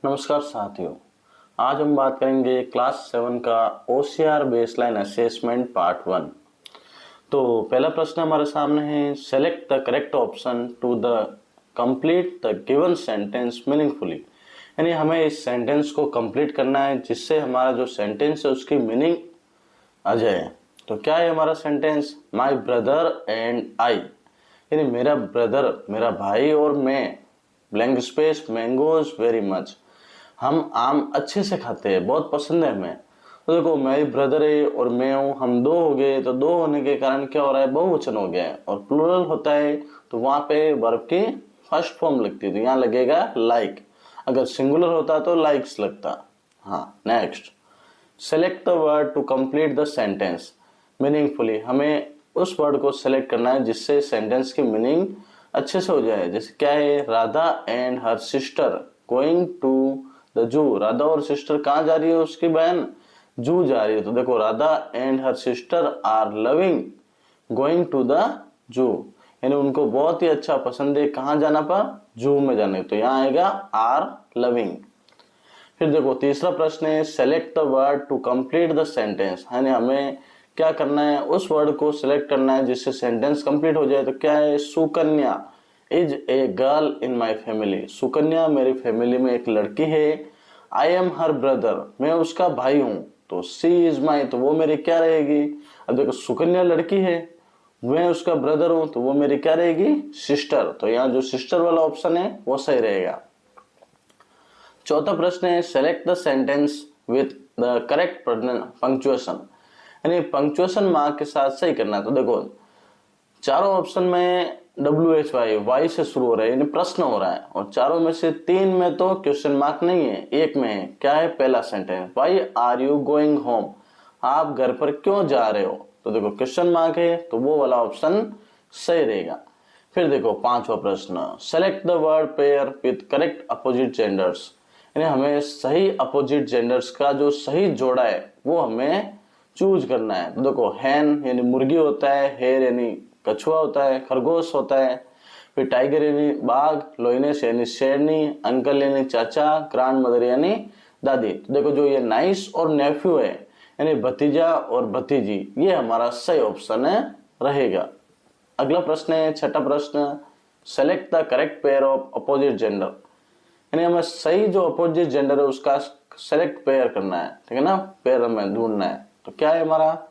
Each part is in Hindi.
नमस्कार साथियों, आज हम बात करेंगे क्लास 7 का OCR बेसलाइन असेसमेंट पार्ट 1। तो पहला प्रश्न हमारे सामने है, select the correct option to the complete the given sentence meaningfully. यानी हमें इस सेंटेंस को कंप्लीट करना है जिससे हमारा जो सेंटेंस है उसकी मीनिंग आ जाए। तो क्या है हमारा sentence? My brother and I, यानी मेरा ब्रदर मेरा भाई और मैं, blank space mangoes very much, हम आम अच्छे से खाते हैं, बहुत पसंद है हमें। तो देखो मेरी ब्रदर है और मैं हूँ, हम दो हो गए, तो दो होने के कारण क्या हो रहा है, बहुवचन हो गया है। और प्लूरल होता है तो वहां पे वर्ब की फर्स्ट फॉर्म लगती है, तो यहाँ लगेगा लाइक। अगर सिंगुलर होता तो लाइक्स लगता। हाँ, next, select the word to complete the sentence meaningfully. हमें उस वर्ड को सेलेक्ट करना है जिससे सेंटेंस की मीनिंग अच्छे से हो जाए। जैसे क्या है, Radha and her sister going to the zoo. Radha और सिस्टर कहाँ जा रही है, उसकी बहन जू जा रही है। तो देखो Radha and her sister are loving going to the zoo, यानी उनको बहुत ही अच्छा पसंद है कहाँ जाना पर, जू में जाने। तो यहाँ आएगा आर लविंग। फिर देखो तीसरा प्रश्न है, select the word to complete the sentence. यानी हमें क्या करना है, उस वर्ड को सिलेक्ट करना है जिससे सेंटेंस कंप्लीट हो जाए। तो क्या है, Sukanya is a girl in my family. Sukanya मेरी फैमिली में एक लड़की है। आई एम हर ब्रदर, मैं उसका भाई हूं। तो सी इज माई, तो वो मेरी क्या रहेगी। अब देखो सुकन्या लड़की है, मैं उसका ब्रदर हूं, तो वो मेरी क्या रहेगी, सिस्टर। तो यहाँ जो सिस्टर वाला ऑप्शन है वो सही रहेगा। चौथा प्रश्न है, select the sentence with the correct punctuation. यानी पंक्चुएशन मार्क के साथ सही करना है। तो देखो चारों ऑप्शन में WHY वाई से शुरू हो रहा है, यानी प्रश्न हो रहा है। और चारों में से तीन में तो क्वेश्चन मार्क नहीं है, एक में है। क्या है पहला sentence, why are you going home, आप घर पर क्यों जा रहे हो। तो देखो क्वेश्चन मार्क है, तो वो वाला ऑप्शन सही रहेगा। फिर देखो पांचवा प्रश्न, select the word pair with correct opposite genders. यानी हमें सही अपोजिट जेंडर्स का जो सही जोड़ा है वो हमें चूज करना है। तो देखो हैन यानी मुर्गी होता है, हेयर यानी कछुआ होता है, खरगोश होता है। फिर टाइगर यानी बाघ, लोइनेस यानी शेरनी, अंकल यानी चाचा, ग्रैंड मदर यानी दादी। तो देखो जो ये नाइस और नेफ्यू है यानी भतीजा और भतीजी, ये हमारा सही ऑप्शन है रहेगा। अगला प्रश्न है छठा प्रश्न, select the correct pair of opposite gender. यानी हमें सही जो अपोजिट जेंडर है उसका सेलेक्ट पेयर करना है, ठीक है ना, पेयर हमें ढूंढना है। तो क्या है हमारा,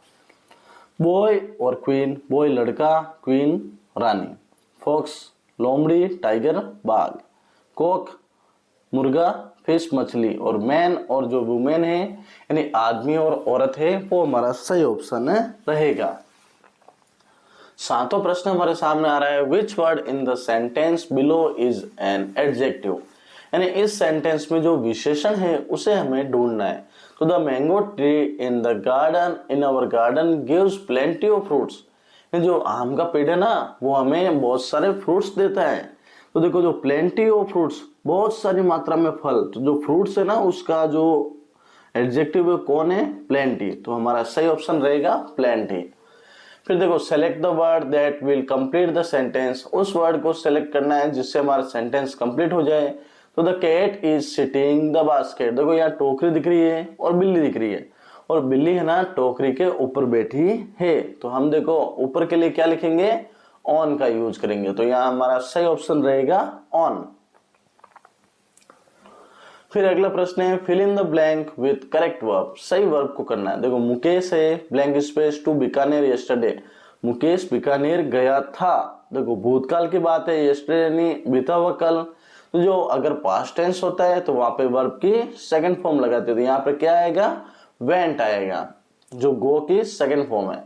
बॉय और क्वीन, बॉय लड़का, क्वीन रानी। फॉक्स लोमड़ी, टाइगर बाघ। कॉक मुर्गा, फिश मछली। और मैन और जो वुमेन है यानी आदमी और औरत है, वो हमारा सही ऑप्शन है रहेगा। सातों प्रश्न हमारे सामने आ रहा है, which word in the sentence below is an adjective. यानी इस सेंटेंस में जो विशेषण है उसे हमें ढूंढना है। तो the mango tree in the garden in our garden gives plenty of fruits. जो आम का पेड़ है ना, वो हमें बहुत सारे फ्रूट्स देता है। तो देखो जो प्लेंटी ऑफ फ्रूट्स, बहुत सारी मात्रा में फल, तो जो फ्रूट्स है ना उसका जो एडजेक्टिव है कौन है, प्लेंटी। तो हमारा सही ऑप्शन रहेगा प्लेंटी। फिर देखो select the word that will complete the sentence. उस वर्ड को सेलेक्ट करना है जिससे हमारा सेंटेंस कंप्लीट हो जाए। तो the cat is sitting the basket. देखो यहाँ टोकरी दिख रही है और बिल्ली दिख रही है, और बिल्ली है ना टोकरी के ऊपर बैठी है। तो हम देखो ऊपर के लिए क्या लिखेंगे, ऑन का यूज करेंगे। तो यहाँ हमारा सही ऑप्शन रहेगा ऑन। फिर अगला प्रश्न है, fill in the blank with correct verb. सही वर्ब को करना है। देखो मुकेश है, blank space to Bikaner yesterday. Mukesh Bikaner गया था। देखो भूतकाल की बात है, यस्टरडे यानी बीता हुआ कल। तो जो अगर पास्ट टेंस होता है तो वहां पे वर्ब की सेकंड फॉर्म लगाते हैं। तो यहाँ पे क्या आएगा, वेंट आएगा, जो गो की सेकंड फॉर्म है।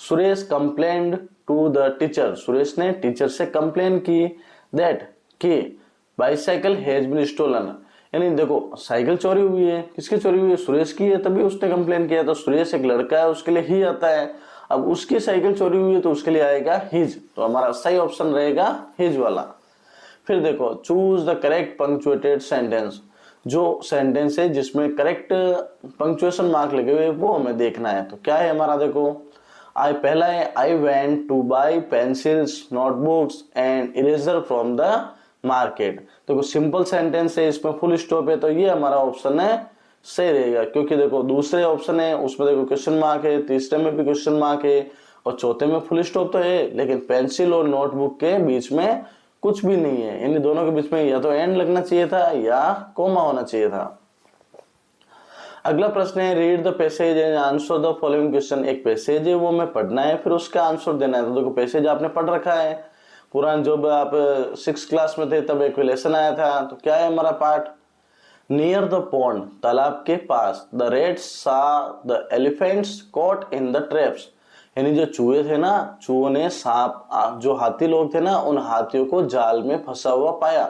Suresh complained to the teacher. Suresh ने टीचर से कंप्लेन की दैट कि बाइसाइकिल हैज बीन स्टोलन। यानी देखो साइकिल चोरी हुई है, किसकी चोरी हुई है, सुरेश की है, तभी उसने कंप्लेन किया। तो सुरेश एक लड़का है, उसके लिए ही आता है। अब उसकी साइकिल चोरी हुई है तो उसके लिए आएगा हिज। तो हमारा सही ऑप्शन रहेगा हिज वाला। फिर देखो choose the correct punctuated sentence. जो सेंटेंस है जिसमें करेक्ट पंक्चुएशन मार्क लगे हुए वो हमें देखना है। तो क्या है हमारा, देखो पहला है, I went two by pencils notebooks and eraser from the market. तो सिंपल सेंटेंस है, इसमें फुल स्टॉप है, तो ये हमारा ऑप्शन है सही रहेगा। क्योंकि देखो दूसरे ऑप्शन है उसमें देखो क्वेश्चन मार्क है, तीसरे में भी क्वेश्चन मार्क है और चौथे में फुल स्टॉप तो है, लेकिन पेंसिल और नोटबुक के बीच में कुछ भी नहीं है। इन दोनों के बीच में या तो एंड लगना चाहिए था या कोमा होना चाहिए था। अगला प्रश्न है read the passage and answer the following question. एक पैसेज है वो हमें पढ़ना है, फिर उसका आंसर देना है। तो देखो पैसेज आपने पढ़ रखा है, पुराना जब आप 6th क्लास में थे तब एक लेसन आया था। तो क्या है हमारा पार्ट, नियर द पॉन्ड, तालाब के पास, द रेट्स सा the elephants caught in the traps, यानी जो चूहे थे ना, चूहों ने सांप, जो हाथी लोग थे ना, उन हाथियों को जाल में फंसा हुआ पाया।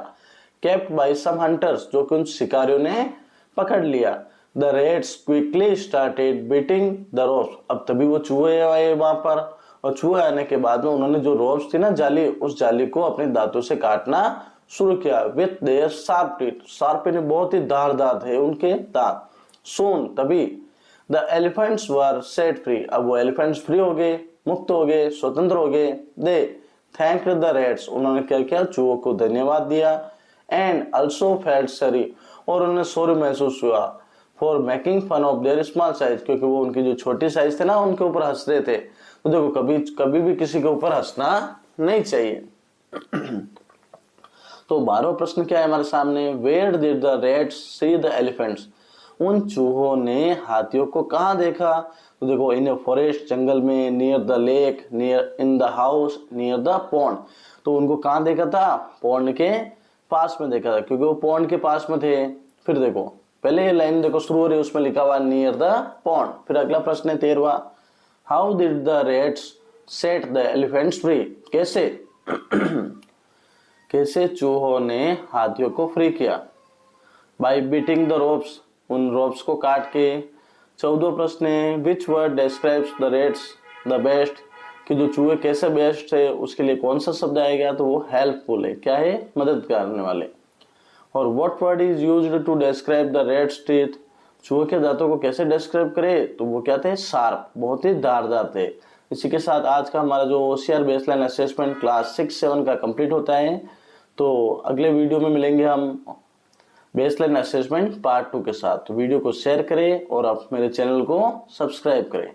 केप्ट बाय सम हंटर्स, जो कि उन शिकारियों ने पकड़ लिया। The rates quickly started beating the ropes, अब तभी वो चूहे आए वहां पर, और चूहे आने के बाद में उन्होंने जो रोप्स थी ना जाली, उस जाली को अपने दांतों से काटना शुरू किया। With their sharp teeth, sharp यानी बहुत ही धारदार थे उनके दांत। सून, तभी, the elephants were set free, अब वो एलिफेंट्स फ्री हो गए, मुक्त हो गए, स्वतंत्र हो गए। दे थैंक द रेट्स, उन्होंने क्या किया, चूहों को धन्यवाद दिया। एंड ऑल्सो फेल्ट सॉरी, और उन्हें सॉरी महसूस हुआ। For making fun of their small size, क्योंकि वो उनकी जो छोटी साइज थे ना उनके ऊपर हंस रहे थे। तो देखो कभी भी किसी के ऊपर हंसना नहीं चाहिए। तो 12वां प्रश्न क्या है हमारे सामने, where did the rats see the elephants, उन चूहों ने हाथियों को कहाँ देखा। तो देखो इन फॉरेस्ट, जंगल में, near the lake, near in the house, near the pond. तो उनको कहाँ देखा था, पॉन्ड के पास में देखा था, क्योंकि वो पॉन्ड के पास में थे। फिर देखो पहले ये लाइन देखो शुरू हो रही है, उसमें लिखा हुआ नियर द पॉन्ड। फिर अगला प्रश्न है 13वां, how did the rats set the elephants free, कैसे कैसे चूहों ने हाथियों को फ्री किया। बाय बीटिंग द रोप्स, उन रोप्स को काट के। 14वां प्रश्न है which word describes the rats the best, कि जो चूहे कैसे बेस्ट है उसके लिए कौन सा शब्द आएगा। तो वो हेल्पफुल है, क्या है, मदद करने वाले। और what word is used to describe the rats teeth, चूहे के दांतों को कैसे डिस्क्राइब करे, तो वो क्या थे, शार्प, बहुत ही धारदार थे। इसी के साथ आज का हमारा जो OCR बेसलाइन असेसमेंट क्लास 6-7 का कंप्लीट होता है। तो अगले वीडियो में मिलेंगे हम बेसलाइन असेसमेंट पार्ट 2 के साथ। तो वीडियो को शेयर करें और आप मेरे चैनल को सब्सक्राइब करें।